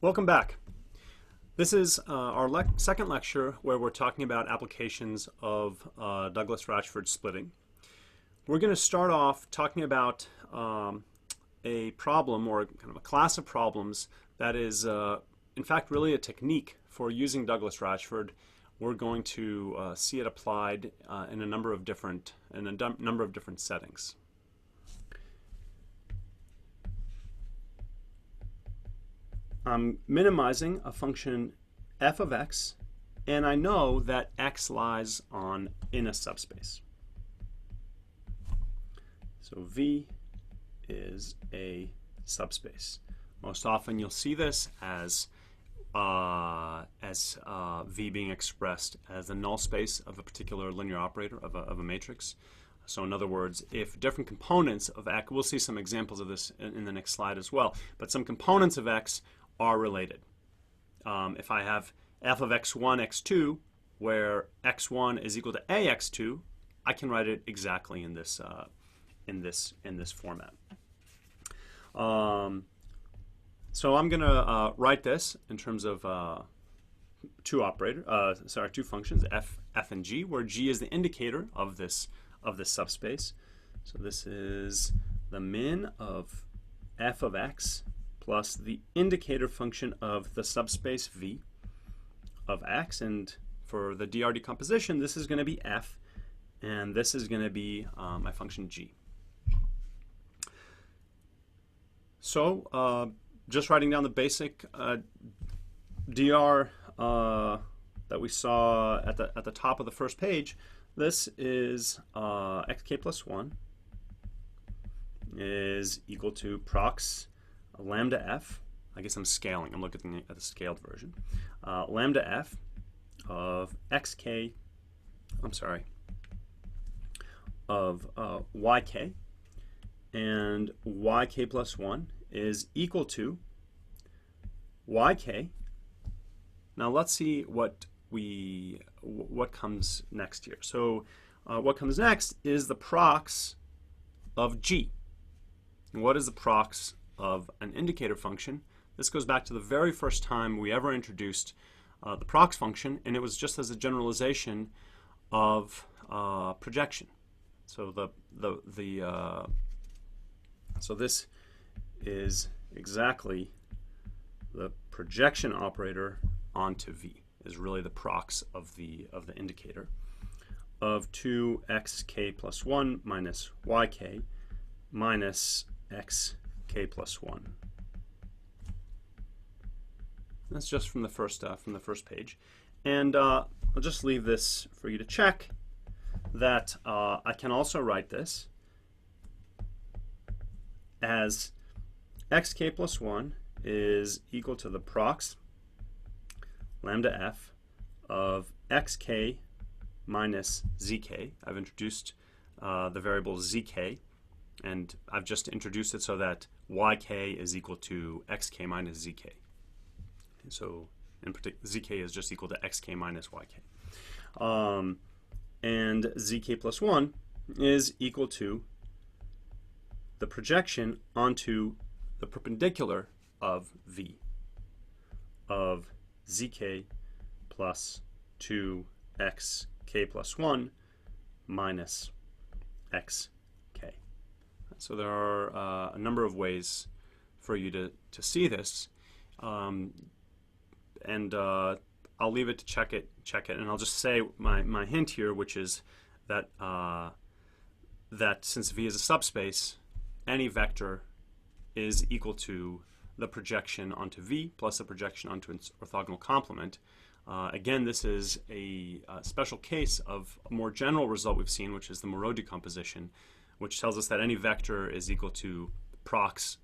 Welcome back. This is our second lecture where we're talking about applications of Douglas-Rachford splitting. We're going to start off talking about a problem or kind of a class of problems that is in fact really a technique for using Douglas-Rachford. We're going to see it applied in a number of different settings. I'm minimizing a function f of x, and I know that x lies in a subspace. So V is a subspace. Most often you'll see this as V being expressed as the null space of a particular linear operator of a matrix. So in other words, if different components of x, we'll see some examples of this in the next slide as well, but some components of x are related. If I have f of x1, x2, where x1 is equal to ax2, I can write it exactly in this format. So I'm going to write this in terms of two functions, f and g, where g is the indicator of this subspace. So this is the min of f of x plus the indicator function of the subspace V of x, and for the dr decomposition, this is going to be f, and this is going to be my function g. So just writing down the basic dr that we saw at the top of the first page, this is xk plus 1 is equal to prox lambda f. I guess I'm scaling. I'm looking at the scaled version. Lambda f of xk, of yk, and yk plus 1 is equal to yk. Now let's see what comes next here. So what comes next is the prox of g. And what is the prox of an indicator function? This goes back to the very first time we ever introduced the prox function, and it was just as a generalization of projection. So so this is exactly the projection operator onto V, is really the prox of the indicator of 2xk plus 1 minus yk minus xk plus 1. That's just from the first page, and I'll just leave this for you to check that I can also write this as xk plus 1 is equal to the prox lambda f of xk minus zk. I've introduced the variable zk, and I've just introduced it so that yk is equal to xk minus zk. So in particular, zk is just equal to xk minus yk. And zk plus 1 is equal to the projection onto the perpendicular of V of zk plus 2xk plus 1 minus xk. So there are a number of ways for you to see this, and I'll leave it to check it, and I'll just say my hint here, which is that that since V is a subspace, any vector is equal to the projection onto V plus the projection onto its orthogonal complement. Again, this is a special case of a more general result we've seen, which is the Moreau decomposition, which tells us that any vector is equal to prox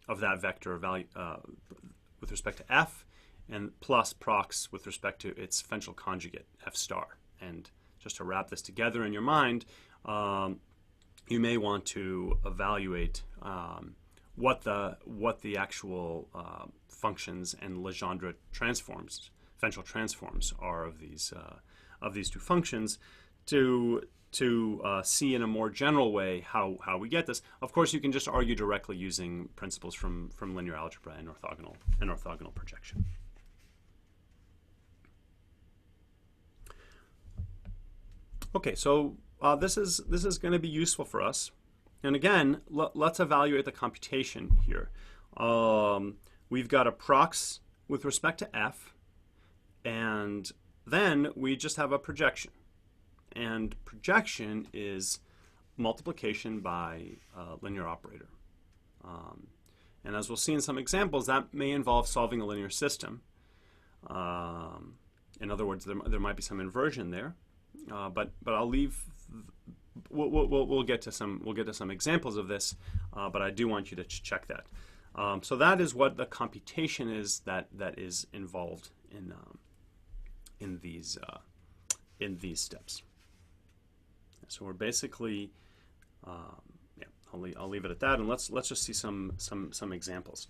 of that vector value with respect to f, and plus prox with respect to its fential conjugate f star. And just to wrap this together in your mind, you may want to evaluate what the actual functions and Legendre transforms, fential transforms, are of these two functions, to see in a more general way how we get this, of course, you can just argue directly using principles from linear algebra and orthogonal projection. Okay, so this is going to be useful for us. And again, let's evaluate the computation here. We've got a prox with respect to f, and then we just have a projection. And projection is multiplication by a linear operator. And as we'll see in some examples, that may involve solving a linear system. In other words, there might be some inversion there. But I'll leave. We'll get to some examples of this. But I do want you to check that. So that is what the computation is that is involved in these steps. So we're basically, yeah, I'll leave it at that, and let's just see some examples.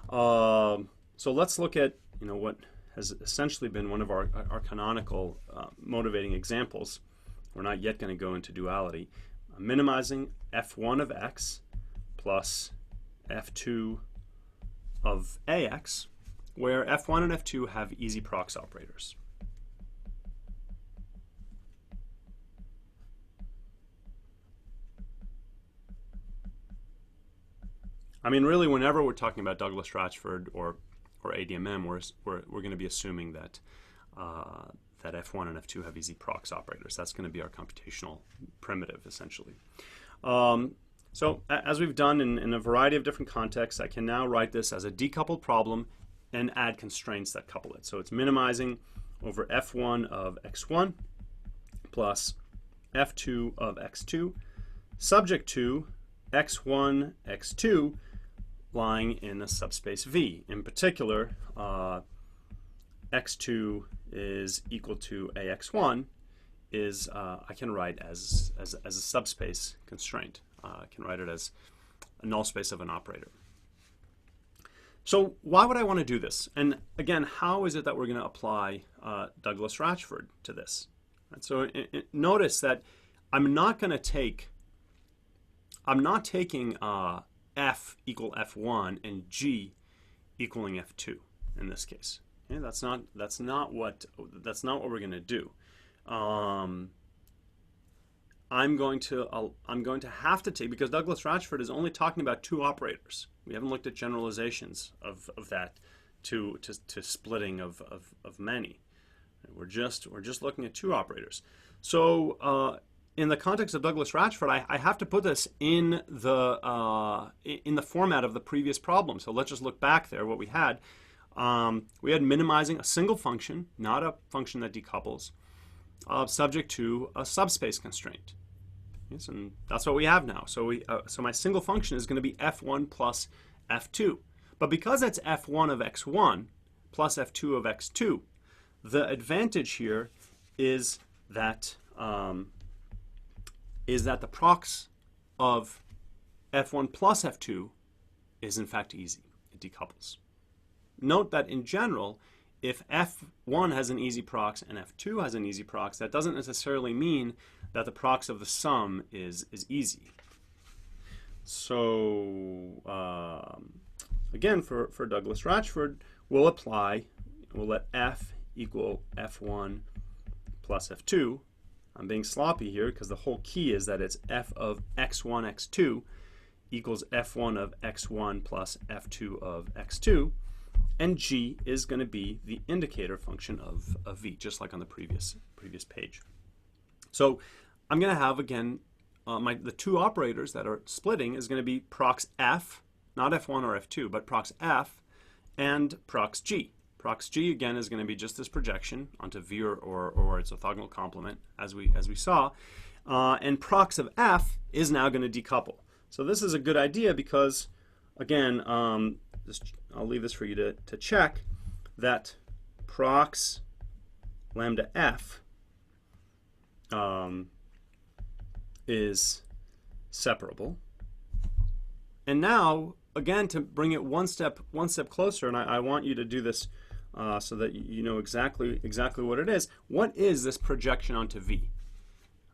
So let's look at what has essentially been one of our canonical motivating examples. We're not yet going to go into duality. Minimizing f1 of x plus f2 of ax, where f1 and f2 have easy prox operators. I mean, really, whenever we're talking about Douglas-Rachford or ADMM, we're going to be assuming that that f1 and f2 have easy prox operators. That's going to be our computational primitive, essentially. So as we've done in a variety of different contexts, I can now write this as a decoupled problem and add constraints that couple it. So it's minimizing over f1 of x1 plus f2 of x2, subject to x1, x2 lying in a subspace V. In particular, x2 is equal to ax1 is I can write as a subspace constraint. I can write it as a null space of an operator. So why would I want to do this? And again, how is it that we're going to apply Douglas-Rachford to this? And so notice that I'm not taking f equal f1 and g equaling f2 in this case. Okay, that's not what we're going to do. I'm going to have to take, because Douglas-Rachford is only talking about two operators. We haven't looked at generalizations of that to splitting of many. We're just looking at two operators. So in the context of Douglas-Rachford, I have to put this in the format of the previous problem. So let's just look back there. What we had minimizing a single function, not a function that decouples, subject to a subspace constraint. Yes, and that's what we have now. So so my single function is going to be f1 plus f2. But because it's f1 of x1 plus f2 of x2, the advantage here is that the prox of f1 plus f2 is in fact easy. It decouples. Note that in general, if f1 has an easy prox and f2 has an easy prox, that doesn't necessarily mean that the prox of the sum is easy. So again, for Douglas-Rachford, we'll let f equal f1 plus f2. I'm being sloppy here because the whole key is that it's f of x1, x2 equals f1 of x1 plus f2 of x2. And g is going to be the indicator function of v, just like on the previous page. So I'm going to have, again, the two operators that are splitting is going to be prox f, not f1 or f2, but prox f and prox g. Prox g, again, is going to be just this projection onto v or its orthogonal complement, as we saw. And prox of f is now going to decouple. So this is a good idea because, again, I'll leave this for you to check that prox lambda f is separable. And now, again, to bring it one step closer, and I want you to do this so that you know exactly what it is. What is this projection onto v?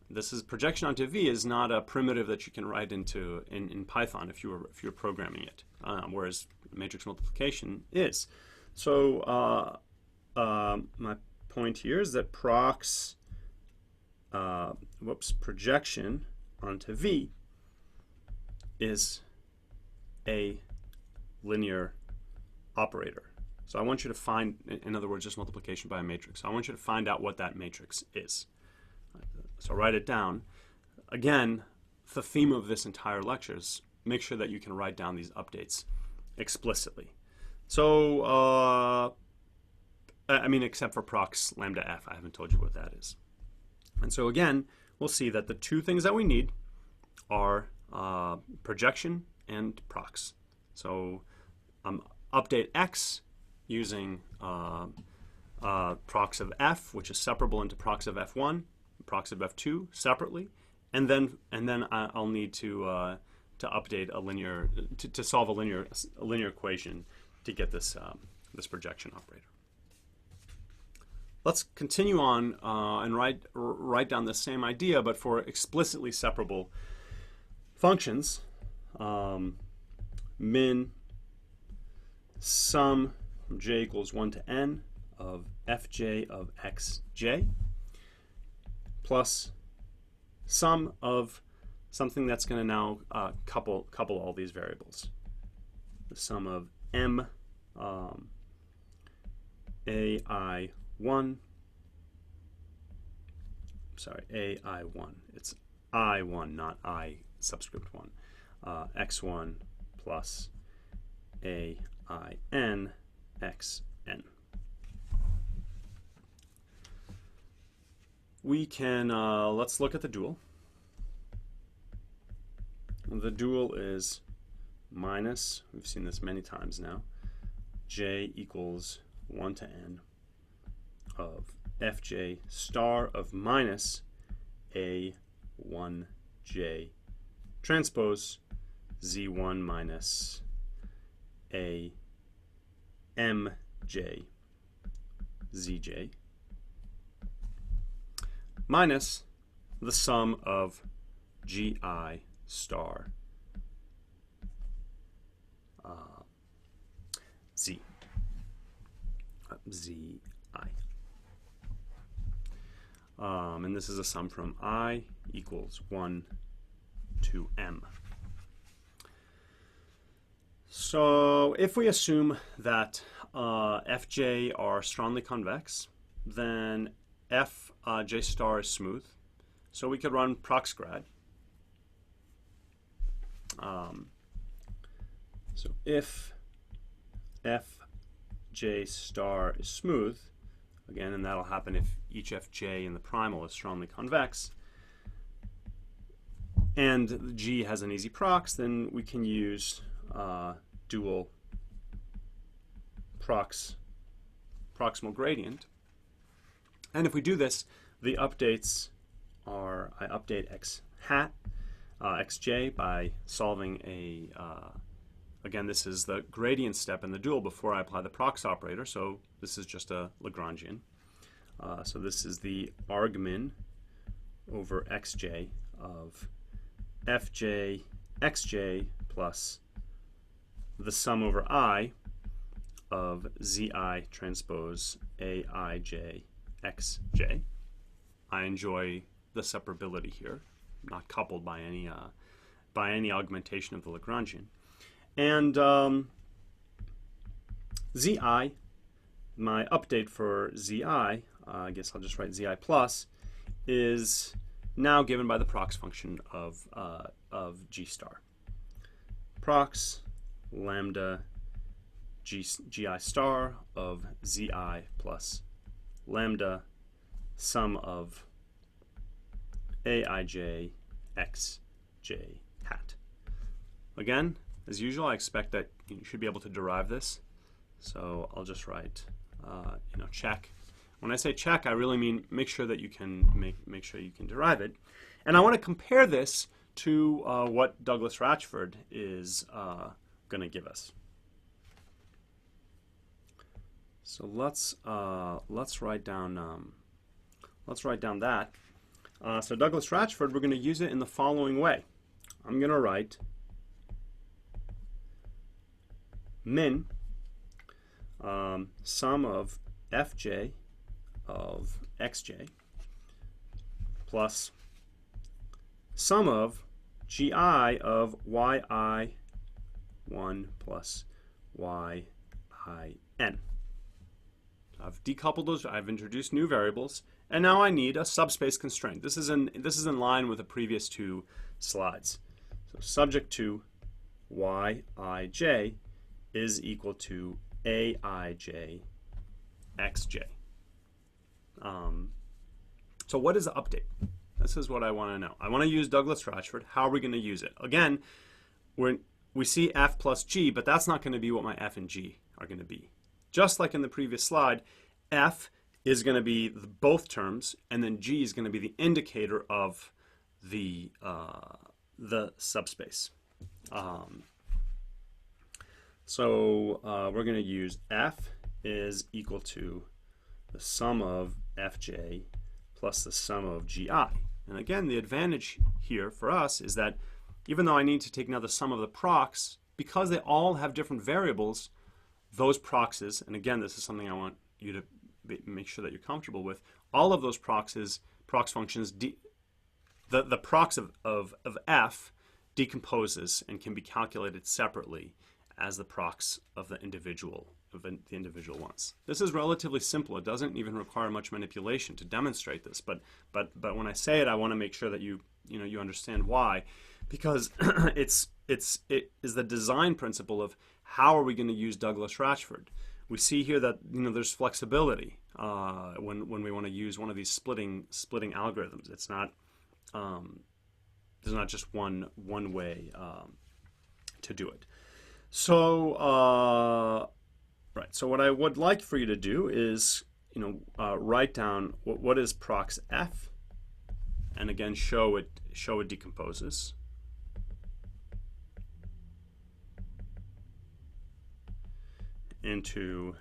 this is projection onto V is not a primitive that you can write into in Python if you're programming it, whereas matrix multiplication is. So my point here is that projection onto V is a linear operator. So I want you to find, in other words, just multiplication by a matrix. So I want you to find out what that matrix is. So write it down. Again, the theme of this entire lecture is make sure that you can write down these updates explicitly. So, I mean, except for prox lambda f, I haven't told you what that is. And so again, we'll see that the two things that we need are projection and prox. So update x using prox of f, which is separable into prox of f1, prox of f2 separately, and then I'll need to update a linear to solve a linear equation to get this this projection operator. Let's continue on and write down the same idea, but for explicitly separable functions. Min sum from j equals 1 to n of fj of xj plus sum of something that's going to now couple all these variables. The sum of m ai1, sorry, ai1. It's I1, not I subscript 1. X1 plus ain xn. We can, let's look at the dual. The dual is minus, we've seen this many times now, j equals 1 to n of fj star of minus a1j transpose z1 minus a mj zj minus the sum of gi star z zi. And this is a sum from I equals 1 to m. So if we assume that fj are strongly convex, then fj star is smooth. So we could run proxgrad. So if fj star is smooth, again, and that'll happen if each fj in the primal is strongly convex, and G has an easy prox, then we can use dual proximal gradient. And if we do this, the updates are, I update x hat, xj by solving a, again, this is the gradient step in the dual before I apply the prox operator, so this is just a Lagrangian. So this is the argmin over xj of fj xj plus the sum over I of zi transpose aij xj. I enjoy the separability here, not coupled by any augmentation of the Lagrangian. And zi, my update for zi, I guess I'll just write zi plus, is now given by the prox function of g star. Prox lambda gi star of zi plus lambda sum of aij xj hat. Again, as usual, I expect that you should be able to derive this. So I'll just write, check. When I say check, I really mean make sure that you can make sure you can derive it. And I want to compare this to what Douglas-Rachford is going to give us. So let's write down that. So Douglas-Rachford, we're going to use it in the following way. I'm going to write min sum of fj of xj plus sum of gi of yi1 plus yin. I've decoupled those, I've introduced new variables, and now I need a subspace constraint. This is in line with the previous two slides. So subject to yij is equal to aij xj. So what is the update? This is what I want to know. I want to use Douglas-Rachford. How are we going to use it? Again, we see f plus g, but that's not going to be what my f and g are going to be. Just like in the previous slide, f is going to be both terms, and then g is going to be the indicator of the subspace. So we're going to use f is equal to the sum of fj plus the sum of gi. And again, the advantage here for us is that even though I need to take now the sum of the procs, because they all have different variables, those proxes, and again, this is something I want you to make sure that you're comfortable with, all of those prox functions, the prox of f decomposes and can be calculated separately as the prox of the individual ones. This is relatively simple. It doesn't even require much manipulation to demonstrate this, but when I say it, I want to make sure that you understand why, because it is the design principle of how are we going to use Douglas-Rachford. We see here that there's flexibility when we want to use one of these splitting algorithms. It's not there's not just one way to do it. So right. So what I would like for you to do is write down what is prox f, and again show it decomposes. Into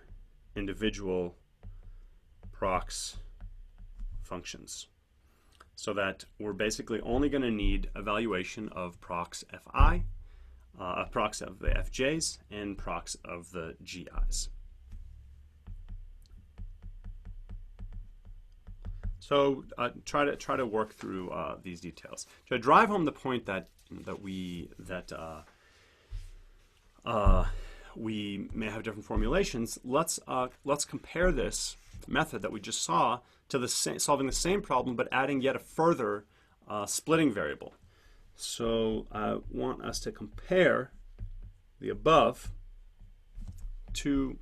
individual prox functions, so that we're basically only going to need evaluation of prox fi, prox of the fj's, and prox of the gi's. So try to work through these details to drive home the point that we may have different formulations. Let's compare this method that we just saw to solving the same problem, but adding yet a further splitting variable. So I want us to compare the above to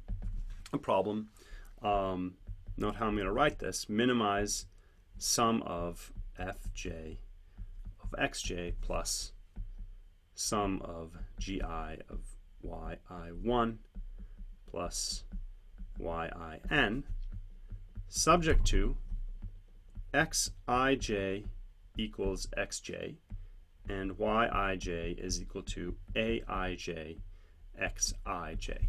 a problem. Note how I'm going to write this. Minimize sum of fj of xj plus sum of gi of yi1 plus yin, subject to xij equals xj and yij is equal to aij xij.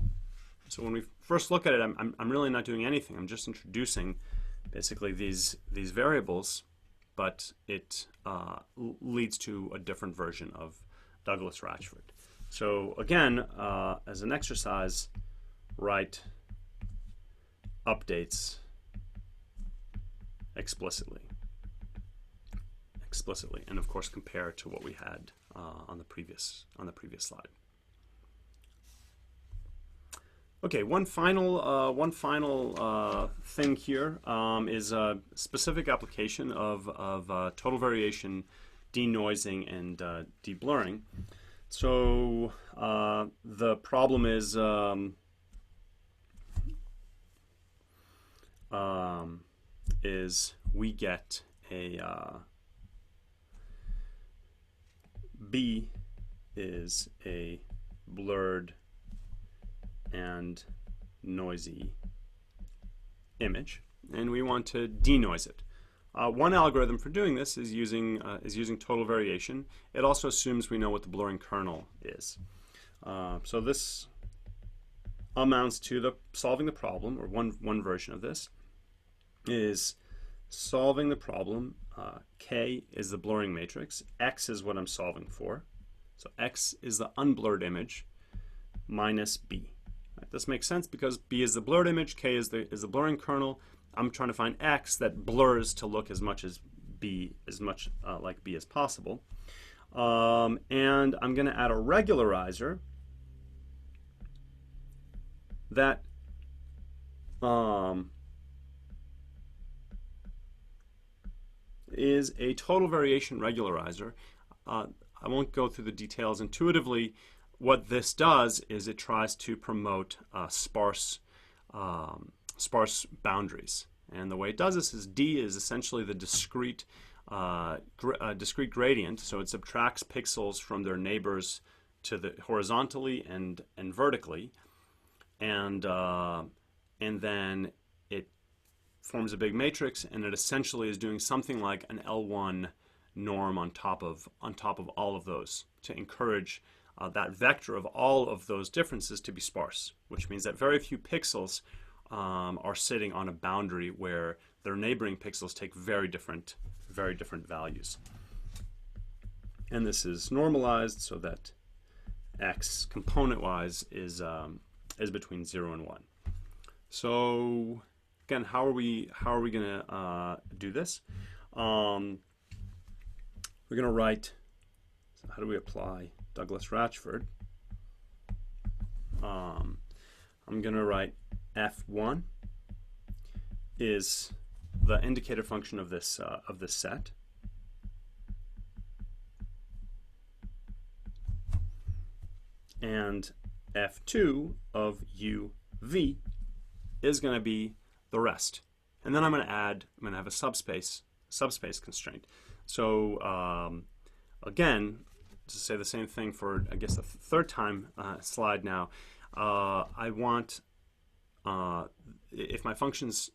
So when we first look at it, I'm really not doing anything. I'm just introducing basically these variables, but it leads to a different version of Douglas-Rachford. So again, as an exercise, write updates explicitly, and of course compare to what we had on the previous slide. Okay, one final thing here is a specific application of total variation, denoising, and deblurring. So the problem is we get a B is a blurred and noisy image, and we want to denoise it. One algorithm for doing this is using total variation. It also assumes we know what the blurring kernel is. So this amounts to solving the problem, or one version of this is solving the problem K is the blurring matrix, X is what I'm solving for. So X is the unblurred image minus B. Right? This makes sense because B is the blurred image, K is the blurring kernel. I'm trying to find X that blurs to look as much as B, like B as possible. And I'm going to add a regularizer that is a total variation regularizer. I won't go through the details. Intuitively, what this does is it tries to promote sparse boundaries. And the way it does this is D is essentially the discrete gradient, so it subtracts pixels from their neighbors to the horizontally and vertically, and then it forms a big matrix, and it essentially is doing something like an L1 norm on top of all of those to encourage that vector of all of those differences to be sparse, which means that very few pixels are sitting on a boundary where their neighboring pixels take very different values. And this is normalized so that X component-wise is between 0 and 1. So again, how are we going to do this? We're going to write. So how do we apply Douglas-Rachford? I'm going to write F1 is the indicator function of this set. And F2 of UV is going to be the rest. And then I'm going to have a subspace constraint. So again, to say the same thing for, I guess, the third time slide now, I want if my function is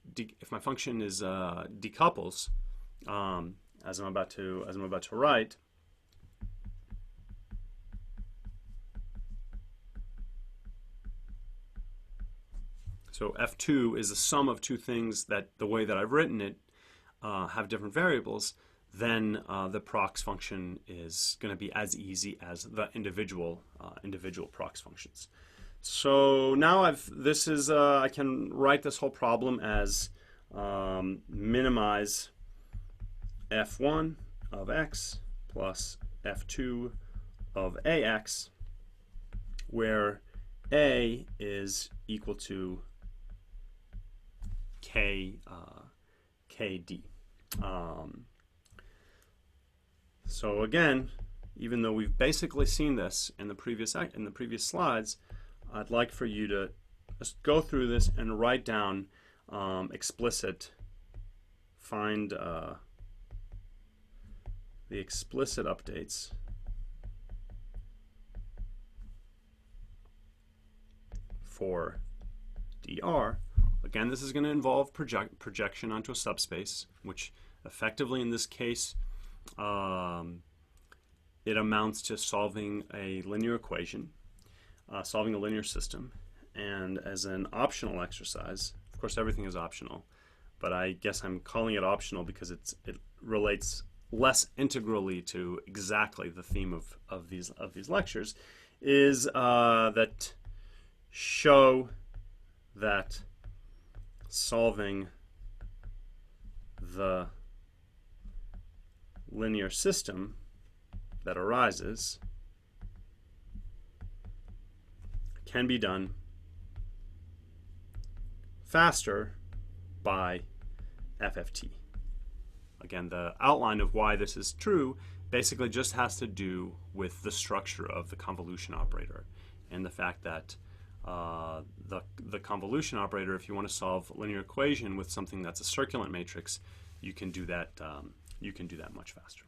decouples, as I'm about to write. So F2 is the sum of two things that, the way that I've written it, have different variables. Then the prox function is going to be as easy as the individual prox functions. So now I can write this whole problem as minimize F1 of X plus F2 of AX, where A is equal to KD. So again, even though we've basically seen this in the previous slides, I'd like for you to just go through this and write down find the explicit updates for dr. Again, this is going to involve projection onto a subspace, which effectively in this case it amounts to solving a linear equation. Solving a linear system. And as an optional exercise, of course everything is optional, but I guess I'm calling it optional because it relates less integrally to exactly the theme of these lectures, is that show that solving the linear system that arises can be done faster by FFT. Again, the outline of why this is true basically just has to do with the structure of the convolution operator and the fact that the convolution operator, if you want to solve a linear equation with something that's a circulant matrix, you can do that much faster.